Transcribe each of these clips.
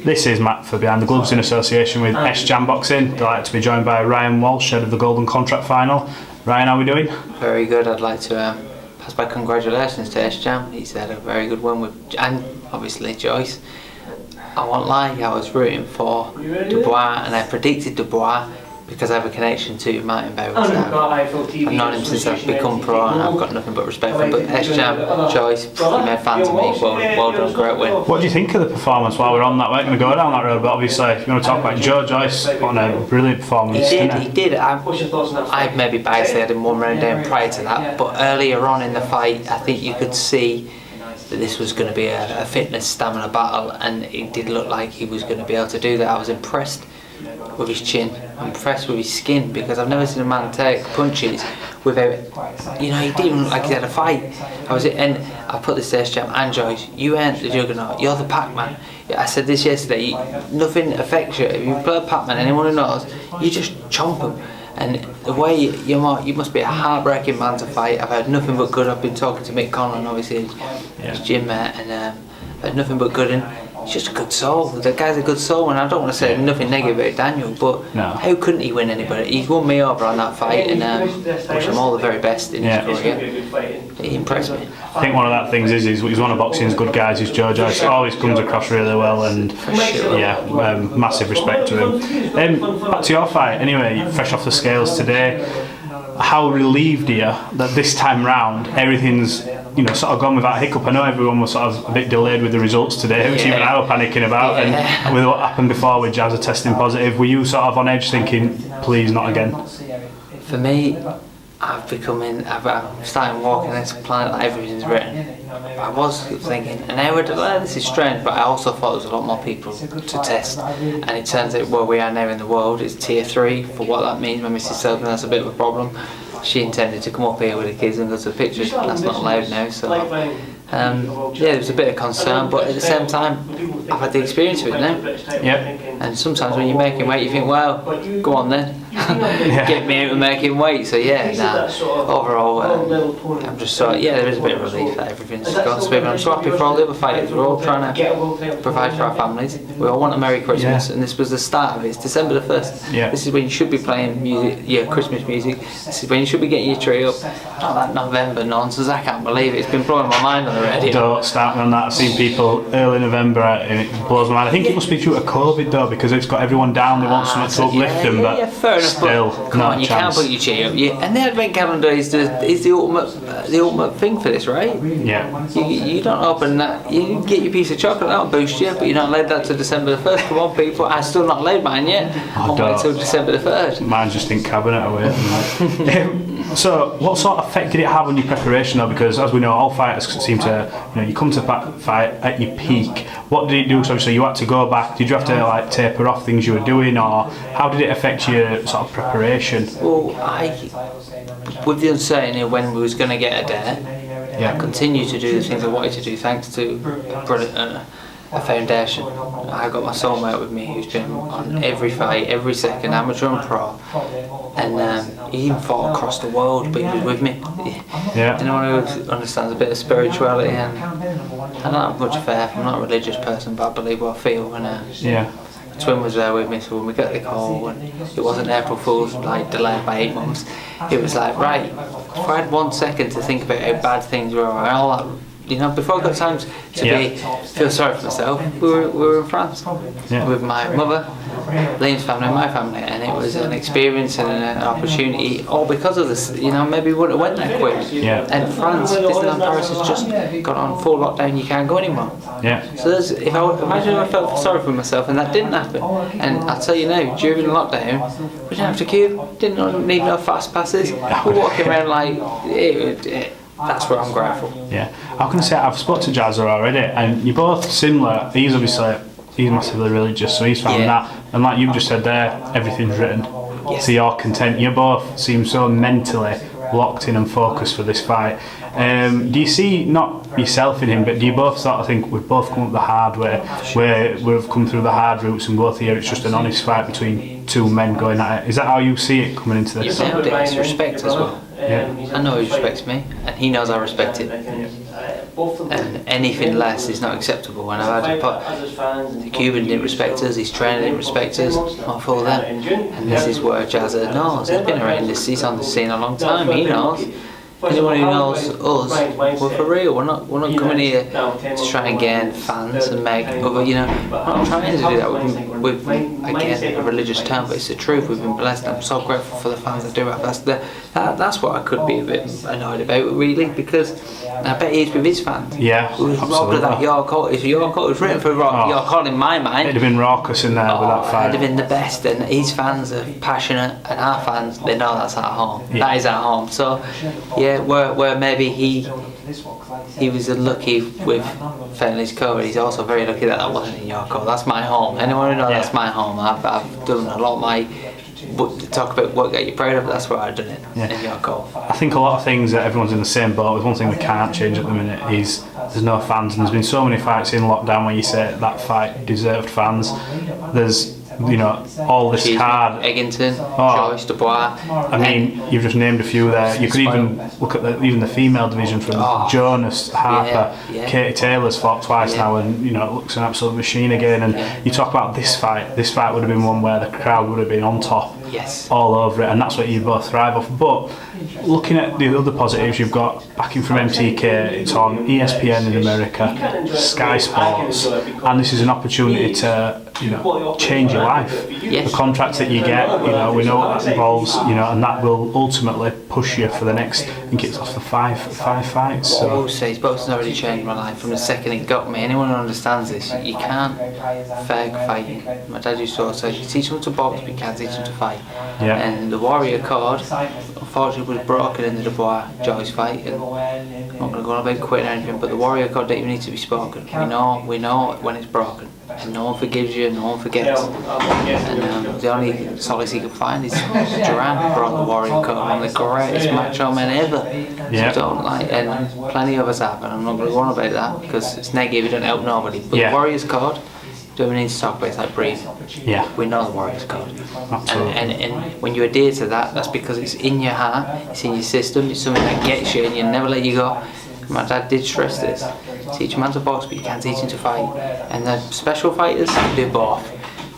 This is Matt for Behind the Gloves in association with S-Jam Boxing. Delighted to be joined by Ryan Walsh, head of the Golden Contract Final. Ryan, how are we doing? Very good. I'd like to pass my congratulations to S-Jam. He's had a very good one with, and obviously Joyce. I won't lie, I was rooting for Dubois and I predicted Dubois because I have a connection to Martin Bowers. I've known him since I've become pro and I've got nothing but respect for him. But S-Jam, Joyce, he made fans of me. Well done, great win. What do you think of the performance while we're on that? We're going to go down that road, but obviously if you want to talk about Joyce on a brilliant performance. He did. I maybe biased, I had him one round down prior to that, but earlier on in the fight I think you could see that this was going to be a fitness stamina battle, and it did look like he was going to be able to do that. I was impressed with his chin, impressed with his skin, because I've never seen a man take punches without, he didn't even look like he had a fight. And I put this to S-Jam and Joyce, you ain't the juggernaut, you're the Pac-Man. I said this yesterday, nothing affects you. If you play Pac-Man, anyone who knows, you just chomp him. And the way you must be a heartbreaking man to fight. I've had nothing but good. I've been talking to Mick Conlon, obviously his gym mate, and I've had nothing but good. And he's just a good soul. The guy's a good soul, and I don't want to say nothing negative about Daniel, but how couldn't he win anybody? He's won me over on that fight, and I wish him all the very best in his career. He impressed me. I think one of that things is he's one of boxing's good guys. He's Joyce. Always comes across really well, and massive respect to him. Back to your fight anyway, fresh off the scales today. How relieved are you that this time round everything's sort of gone without hiccup? I know everyone was sort of a bit delayed with the results today, which even I was panicking about, and with what happened before with Jazza testing positive, were you sort of on edge thinking, please not again? For me, I'm starting walking this planet like everything's written. I was thinking, and I would, this is strange, but I also thought there was a lot more people to test, and it turns out where we are now in the world is tier 3. For what that means, my missus tells me that's a bit of a problem. She intended to come up here with the kids and go to pictures, that's not allowed now, so there was a bit of concern, but at the same time I've had the experience of it now. And sometimes when you're making weight you think, well, go on then, get me out of making weight. So overall I'm just there is a bit of relief that everything's gone smooth. I'm so happy for all the other fighters. We're all trying to provide for our families. We all want a Merry Christmas, and this was the start of it. It's December the 1st. This is when you should be playing music, Christmas music. This is when you should be getting your tree up. Not that November nonsense, I can't believe it. It's been blowing my mind on the radio. Don't start me on that. I've seen people early November and it blows my mind. I think it must be due to COVID though, because it's got everyone down, they want something to uplift them, but fair enough, still come on, you can't put your cheer up. And the advent calendar is the ultimate thing for this, right? You don't open that, you get your piece of chocolate, that'll boost you, but you're not laid that to December the 1st. Come on people, I'm still not laid mine yet. I'll wait until December the 3rd. Mine's just in cabinet away. So what sort of effect did it have on your preparation though? Because as we know, all fighters seem to, you come to fight at your peak. What did it do? So obviously you had to go back. Did you have to taper off things you were doing, or how did it affect your sort of preparation? Well, with the uncertainty of when we was going to get a day, I continued to do the things I wanted to do thanks to a foundation. I got my soulmate with me who's been on every fight, every second, amateur and pro, and he even fought across the world, but he was with me. Anyone who understands a bit of spirituality, and I don't have much faith, I'm not a religious person, but I believe what I feel, and twin was there with me, so when we got the call and it wasn't April Fool's delayed by 8 months, it was like, right, if I had 1 second to think about how bad things were and all that, before I got time to feel sorry for myself, we were in France with my mother, Liam's family and my family, and it was an experience and an opportunity, all because of this. Maybe we wouldn't have went that quick. And France, Disneyland Paris has just got on full lockdown, you can't go anymore. So imagine if I felt sorry for myself and that didn't happen. And I'll tell you now, during the lockdown, we didn't have to queue, didn't need no fast passes, we're walking around that's where I'm grateful. I can say I've spoke to Jazza already, and you're both similar. He's massively religious, so he's found that, and like you've just said there, everything's written. So you're content. You both seem so mentally locked in and focused for this fight. Do you see, not yourself in him, but do you both sort of think we've both come up the hard way, where we've come through the hard routes and both here it's just an honest fight between two men going at it? Is that how you see it coming into this? Nowadays, respect as well. I know he respects me, and he knows I respect him. And anything less is not acceptable. And I've had to put, the Cuban didn't respect us, his trainer didn't respect us, not for them. And this is where Jazza knows. He's been around this, he's on the scene a long time, he knows. Anyone who knows us, we're for real. We're not coming here to try and gain fans and make other, we're not trying to do that. We've again, a religious term, but it's the truth. We've been blessed. I'm so grateful for the fans that do have. That's what I could be a bit annoyed about, really, because I bet he is with his fans. Yeah, we was robbed of that York Hall. If York Hall was written for York Hall in my mind, it'd have been raucous in there with that fight. It'd have been the best. And his fans are passionate, and our fans, they know that's our home. Yeah. That is our home. So, yeah, where maybe he was unlucky with Fenley's Cove, he's also very lucky that wasn't in York Hall. That's my home. Anyone who knows that's my home. I've done a lot of my. Talk about what got you proud of, that's where I've done it in York Hall. I think a lot of things that everyone's in the same boat with. One thing we can't change at the minute is there's no fans, and there's been so many fights in lockdown where you say that fight deserved fans. There's all this card. Eggington, Joyce, Dubois. I mean, you've just named a few there. You could even look at even the female division from Jonas, Harper, Katie Taylor's fought twice now, and it looks an absolute machine again. And you talk about this fight. This fight would have been one where the crowd would have been on top, all over it, and that's what you both thrive off. But looking at the other positives, you've got backing from MTK. It's on ESPN in America, Sky Sports, and this is an opportunity to change your life. The contracts that you get, we know what that involves, and that will ultimately push you for the next. I think it's off the five fights. So. What I will say is boxing's already changed my life from the second it got me. Anyone who understands this, you can't fake fighting. My dad used to always say, you teach them to box, but you can't teach them to fight. Yeah. And the Warrior card, unfortunately, was broken in the Dubois Joyce fight. And I'm not going to go on about quitting or anything, but the Warrior card don't even need to be spoken. We know when it's broken. And no one forgives you, no one forgets. And the only solace he can find is Duran brought the Warrior Code, one of the greatest macho men ever. Yeah. So and plenty of us have, and I'm not going to go on about that because it's negative, it don't help nobody. But the Warrior's Code, do we need to talk about? It's like breathing. Yeah. We know the Warrior's Code. Absolutely. And when you adhere to that, that's because it's in your heart, it's in your system, it's something that gets you and you never let you go. My dad did stress this. Teach a man to box, but you can't teach him to fight. And the special fighters do both.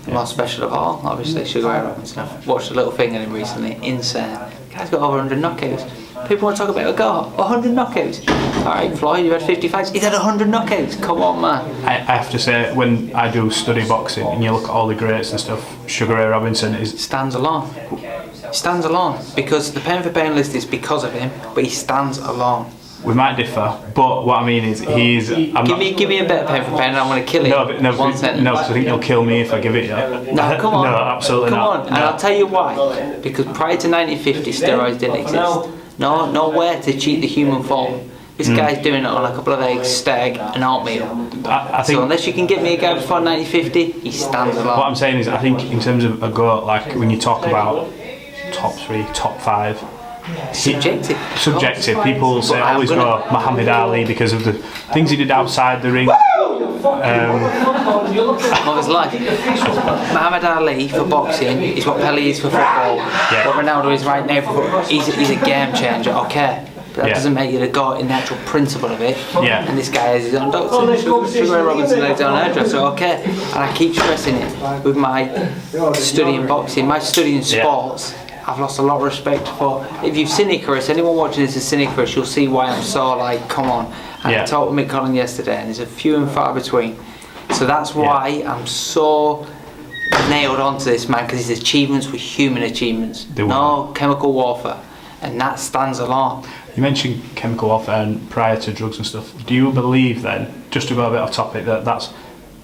The most special of all, obviously, Sugar Ray Robinson. I've watched a little thing on him recently. Insane. The guy's got over 100 knockouts. People want to talk about a go. 100 knockouts. Alright, Floyd, you had 50 fights. He's had 100 knockouts. Come on, man. I have to say, when I do study boxing and you look at all the greats and stuff, Sugar Ray Robinson stands alone. He stands alone. Because the pound for pound list is because of him, but he stands alone. We might differ, but what I mean is give me a better pound for pound and I'm going to kill him. No, because I think you'll kill me if I give it you. No, come on. No, absolutely come not. On. And I'll tell you why. Because prior to 1950, steroids didn't exist. Nowhere to cheat the human form. This guy's doing it on a couple of eggs, stag, and oatmeal. I think, so unless you can get me a guy before 1950, he stands alone. What I'm saying is, I think in terms of a goat, like when you talk about top 3, top 5. Subjective. People will say, I always go Muhammad Ali because of the things he did outside the ring. Of his life. Muhammad Ali for boxing is what Pelé is for football. Yeah. What Ronaldo is right now for football. He's a game changer, okay. But that doesn't make you the god in the actual principle of it. Yeah. And this guy has his own doctor. Sugar Ray Robinson has his own hairdresser, okay. And I keep stressing it with my studying boxing, my studying sports. I've lost a lot of respect for. If you've seen Icarus, anyone watching this has seen Icarus, you'll see why I'm so like, come on. And I talked with Mick Collin yesterday, and there's a few and far between. So that's why I'm so nailed onto this man, because his achievements were human achievements, no chemical warfare, and that stands alone. You mentioned chemical warfare and prior to drugs and stuff. Do you believe then, just to go a bit off topic, that that's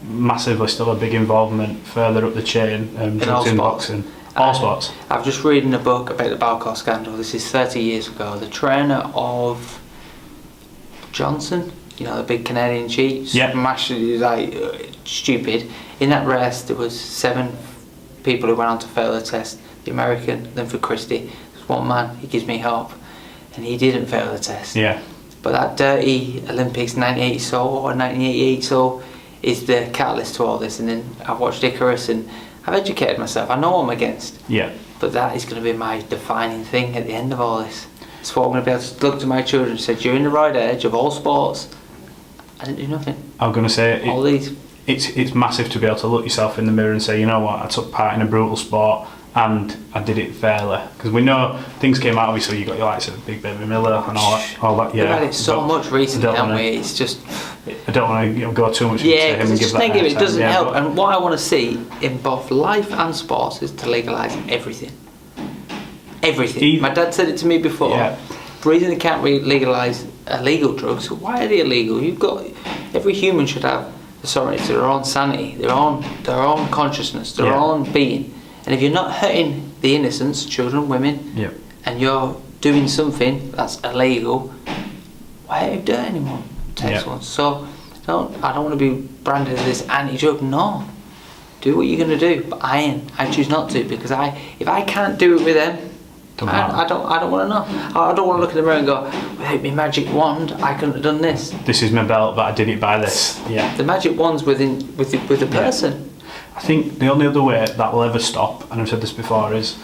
massively still a big involvement further up the chain, drugs in boxing? All sports. I've just reading a book about the Balco scandal. This is 30 years ago. The trainer of Johnson, the big Canadian chief, massively stupid. In that race, there was 7 people who went on to fail the test. The American, Linford Christie. There's one man. He gives me hope, and he didn't fail the test. Yeah. But that dirty Olympics 1980 or 1988 is the catalyst to all this. And then I've watched Icarus and I've educated myself. I know what I'm against. Yeah. But that is going to be my defining thing at the end of all this. That's what I'm going to be able to look to my children and say, you're in the right age of all sports. I didn't do nothing. I'm going to say all these. It's massive to be able to look yourself in the mirror and say, you know what, I took part in a brutal sport and I did it fairly. Because we know things came out, obviously you got your likes of Big Baby Miller and all that. We've had it so much recently, haven't we? It's just... I don't want to go too much into him and give that negative. It doesn't help. But, and what I want to see in both life and sports is to legalise everything. Everything. My dad said it to me before. Yeah. The reason they can't legalise illegal drugs, why are they illegal? Every human should have the sovereignty to their own sanity, their own consciousness, their own being. And if you're not hurting the innocents, children, women, and you're doing something that's illegal, why are you doing it anymore? One. So I don't want to be branded as this anti-drug. No, do what you're going to do. But I choose not to, because if I can't do it with them, I don't want to know. I don't want to look in the mirror and go, without my magic wand, I couldn't have done this. This is my belt, but I did it by this. Yeah. The magic wand's with the person. I think the only other way that will ever stop, and I've said this before, is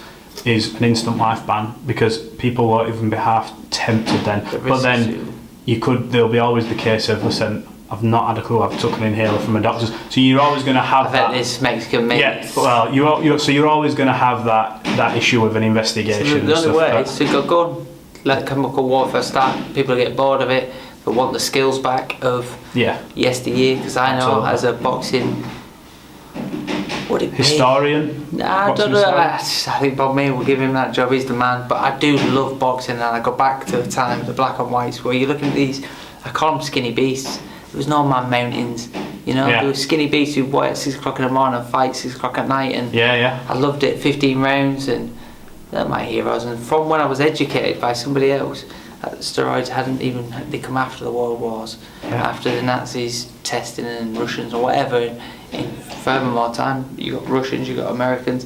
an instant life ban, because people won't even be half tempted then. But then there'll be always the case of, listen, I've not had a clue, I've took an inhaler from a doctor's. So you're always going to have that. This Mexican mate. Yeah, well, you're always going to have that issue with an investigation. So the only way is to go on, let chemical warfare start. People get bored of it. They want the skills back of yesteryear. Because I know, as a boxing historian. Nah, I don't know. I think Bob May will give him that job. He's the man. But I do love boxing, and I go back to the time, the black and whites, where you're looking at these. I call them skinny beasts. There was no man mountains, there was skinny beasts who work at 6 o'clock in the morning and fight 6 o'clock at night, and I loved it. 15 rounds, and they're my heroes. And from when I was educated by somebody else, steroids they come after the world wars, after the Nazis testing and Russians or whatever. In furthermore time, you got Russians, you got Americans.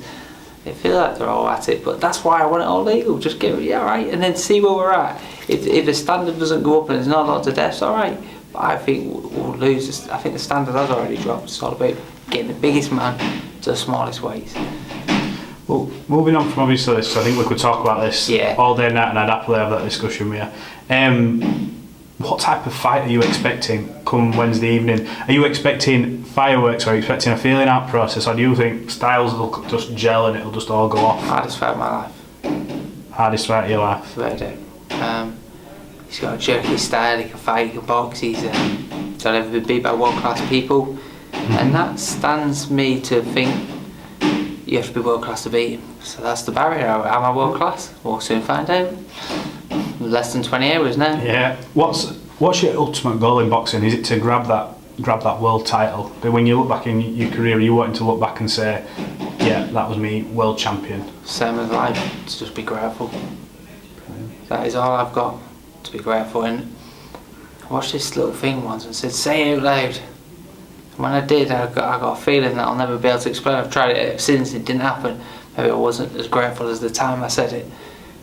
They feel like they're all at it, but that's why I want it all legal. Just give it, right, and then see where we're at. If the standard doesn't go up and there's not lots of deaths, all right. I think we'll lose. I think the standard has already dropped. It's all about getting the biggest man to the smallest weights. Well, moving on from obviously this, I think we could talk about this all day and night, and I'd happily have that discussion with you. What type of fight are you expecting come Wednesday evening? Are you expecting fireworks, or are you expecting a feeling out process, or do you think styles will just gel and it'll just all go off? Hardest fight of my life. Hardest fight of your life? Without a doubt. He's got a jerky style, he can fight, he can box, he's not ever been beat by world-class people. And that stands me to think you have to be world-class to beat him. So that's the barrier. Am I world-class? We'll soon find out. Less than 20 hours now. Yeah. What's your ultimate goal in boxing? Is it to grab that world title? But when you look back in your career, are you wanting to look back and say, yeah, that was me, world champion? Same as life, to just be grateful. That is all I've got. To be grateful. And I watched this little thing once and said, say it out loud. And when I did, I got a feeling that I'll never be able to explain. I've tried it since, it didn't happen. Maybe I wasn't as grateful as the time I said it.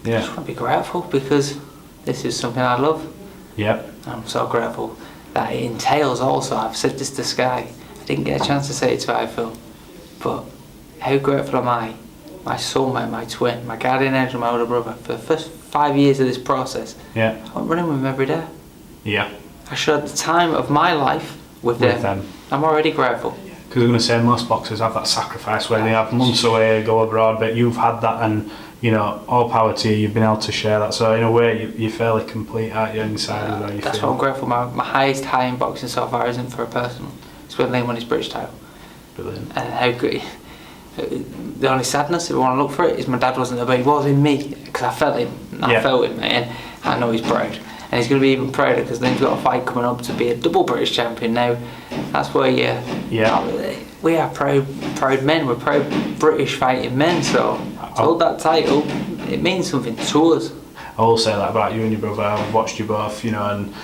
I just want to be grateful, because this is something I love. Yep. I'm so grateful that it entails also, I've said this to Sky, I didn't get a chance to say it to Eiffel, but how grateful am I, my soulmate, my twin, my guardian angel, my older brother, for the first 5 years of this process. I went running with them every day. I shared the time of my life with them. I'm already grateful. Because I'm going to say most boxers have that sacrifice where they have months away, go abroad, but you've had that, and all power to you, you've been able to share that. So in a way, you're fairly complete, aren't you, inside of how you That's feel? what I'm grateful for. My highest high in boxing so far isn't for a personal. It's when Liam won his British title. Brilliant. And how good. The only sadness, if you want to look for it, is my dad wasn't there, but he was in me, because I felt him. I felt him, mate, and I know he's proud. And he's going to be even prouder, because Liam's got a fight coming up to be a double British champion now. That's where we are proud men. We're proud British fighting men. So to hold that title, it means something to us. I will say that about you and your brother. I've watched you both, and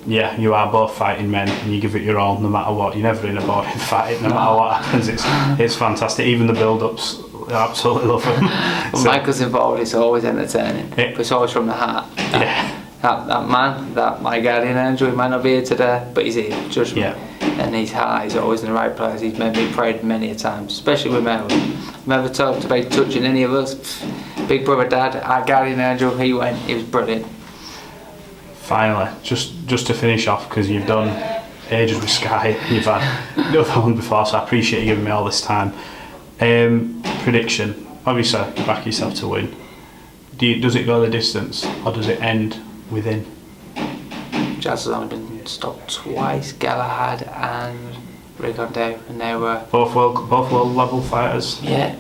you are both fighting men, and you give it your all no matter what. You're never in a boring fight, no matter what happens. It's fantastic. Even the build-ups, I absolutely love them. When Michael's involved, it's always entertaining. But it's always from the heart. That man, my guardian angel, he might not be here today, but he's here, judge me. And his heart is always in the right place. He's made me proud many a time, especially with Mel. I've never talked about touching any of us. Big brother dad, our guardian angel, he was brilliant. Finally, just to finish off, because you've done ages with Sky, you've had the other one before, so I appreciate you giving me all this time. Prediction, obviously you back yourself to win. Does it go the distance, or does it end within? Jazz has only been stopped twice, Galahad and Rigondeaux, and they were both world level fighters. Yeah.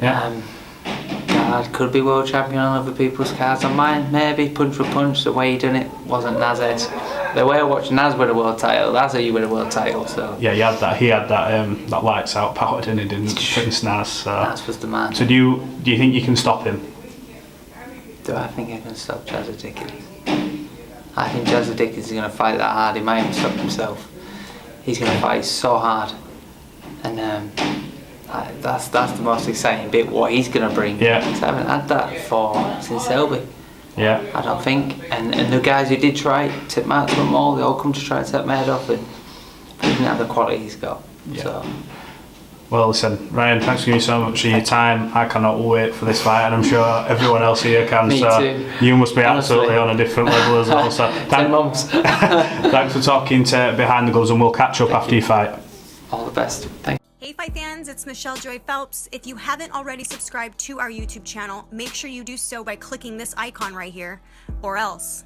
Galahad could be world champion on other people's cards. On mine, maybe punch for punch. The way he done it wasn't Naz's. The way I watched Naz win a world title, that's how you win a world title. So yeah, he had that lights out power, didn't he? Didn't Prince Naz? So. Naz was the man. So do you think you can stop him? Do I think I can stop Jazza Dickens? I think Jazza Dickens is going to fight that hard. He might even stop himself. He's going to fight so hard, and that's the most exciting bit. What he's going to bring. Yeah. So I haven't had that since Selby. Yeah. I don't think. And the guys who did try tip Mark to them all, they all come to try to take my head off, and he didn't have the quality he's got. Yeah. So. Well, listen, Ryan, thanks for giving me so much of your time. I cannot wait for this fight, and I'm sure everyone else here can. Me so too. You must be Honestly. absolutely on a different level as well. So 10 months. Thanks for talking to Behind the Gloves, and we'll catch up after your fight. All the best. Thank you. Hey Fight fans, it's Michelle Joy Phelps. If you haven't already subscribed to our YouTube channel, make sure you do so by clicking this icon right here, or else.